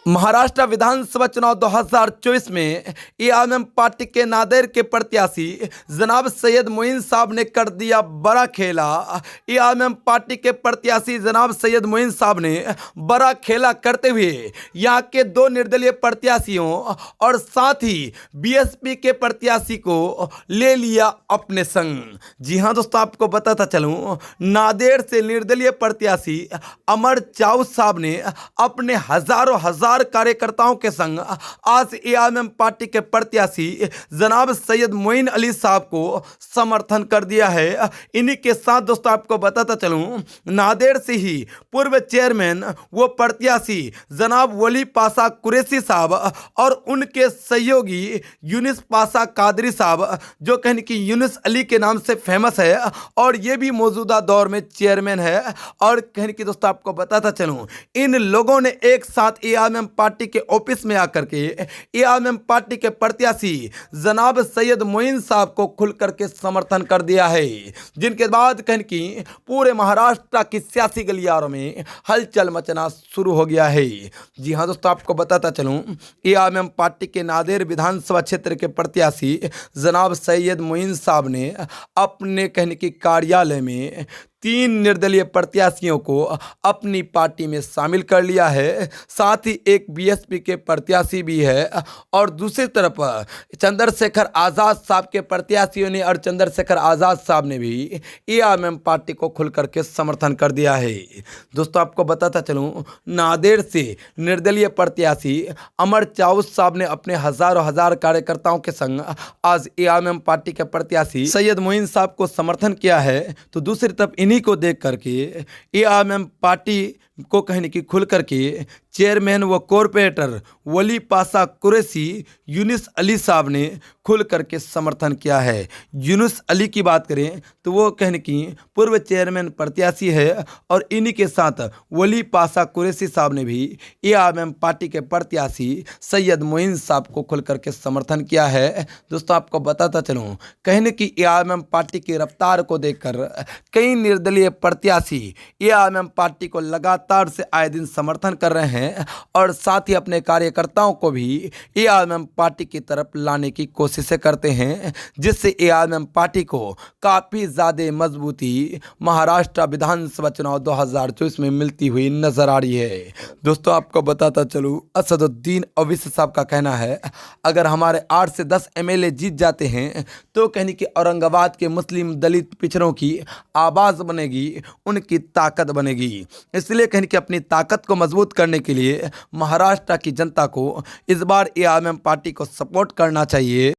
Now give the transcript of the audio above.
महाराष्ट्र विधानसभा चुनाव 2024 में AIM party के नांदेड़ के प्रत्याशी जनाब सैयद मोइन साहब ने कर दिया बड़ा खेला। एआईएम पार्टी के प्रत्याशी जनाब सैयद मोइन साहब ने बड़ा खेला करते हुए यहां के दो निर्दलीय प्रत्याशियों और साथ ही बीएसपी के प्रत्याशी को ले लिया अपने संग। जी हां दोस्तों, आपको बताता चलूं, नांदेड़ से निर्दलीय प्रत्याशी अमर चाऊ साहब ने अपने हजारों कार्यकर्ताओं के संग आज एआईएम पार्टी के प्रत्याशी जनाब सैयद मोइन अली साहब को समर्थन कर दिया है। इन्हीं के साथ दोस्तों आपको बताता चलूं, नांदेड़ से ही पूर्व चेयरमैन वो प्रत्याशी जनाब वली पाशा कुरैशी साहब और उनके सहयोगी यूनुस पाशा कादरी साहब, जो कहने की यूनुस अली के नाम से फेमस है और ये भी मौजूदा दौर में चेयरमैन है। और कहने की दोस्तों आपको बताता चलूं, इन लोगों ने एक साथ एआईएम पार्टी के ऑफिस में आकर के एआईएम पार्टी के प्रत्याशी जनाब सैयद मोइन साहब को खुल करके समर्थन कर दिया है, जिनके बाद कहने की पूरे महाराष्ट्र की सियासी गलियारों में हलचल मचना शुरू हो गया है। जी हां दोस्तों, आपको बताता चलूं, एआईएम पार्टी के नांदेड़ विधानसभा क्षेत्र के प्रत्याशी जनाब सैयद मोइन साहब ने अपने कहने की कार्यालय में 3 निर्दलीय प्रत्याशियों को अपनी पार्टी में शामिल कर लिया है। साथ ही एक बीएसपी के प्रत्याशी भी है और दूसरी तरफ चंद्रशेखर आज़ाद साहब के प्रत्याशियों ने और चंद्रशेखर आज़ाद साहब ने भी एआईएम पार्टी को खुल करके समर्थन कर दिया है। दोस्तों आपको बताता चलूं, नांदेड़ से निर्दलीय प्रत्याशी अमर चाऊ साहब ने अपने हजार कार्यकर्ताओं के संग आज एआईएम पार्टी के प्रत्याशी सैयद मोइन साहब को समर्थन किया है। तो दूसरी तरफ इन्हीं को देख करके एआईएम पार्टी को कहने की खुल करके चेयरमैन व कॉरपोरेटर वली पाशा कुरैशी यूनुस अली साहब ने खुल करके समर्थन किया है। यूनुस अली की बात करें तो वो कहने की पूर्व चेयरमैन प्रत्याशी है और इन्हीं के साथ वली पाशा कुरैशी साहब ने भी एआईएम पार्टी के प्रत्याशी सैयद मोइन साहब को खुल करके समर्थन किया है। दोस्तों आपको बताता चलूँ, कहने की एआईएम पार्टी की रफ्तार को देखकर कई निर्दलीय प्रत्याशी एआईएम पार्टी को लगातार से आए दिन समर्थन कर रहे हैं और साथ ही अपने कार्यकर्ताओं को भी एआईएम पार्टी की तरफ लाने की कोशिशें करते हैं, जिससे एआईएम पार्टी को काफ़ी ज़्यादा मजबूती महाराष्ट्र विधानसभा चुनाव 2024 में मिलती हुई नजर आ रही है। दोस्तों आपको बताता चलूँ, असदुद्दीन ओवैसी साहब का कहना है, अगर हमारे 8 से 10 एमएलए जीत जाते हैं तो कहने की औरंगाबाद के मुस्लिम दलित पिछड़ों की आवाज़ बनेगी, उनकी ताकत बनेगी। इसलिए कहने की अपनी ताकत को मजबूत करने के लिए महाराष्ट्र की जनता को इस बार एआईएम पार्टी को सपोर्ट करना चाहिए।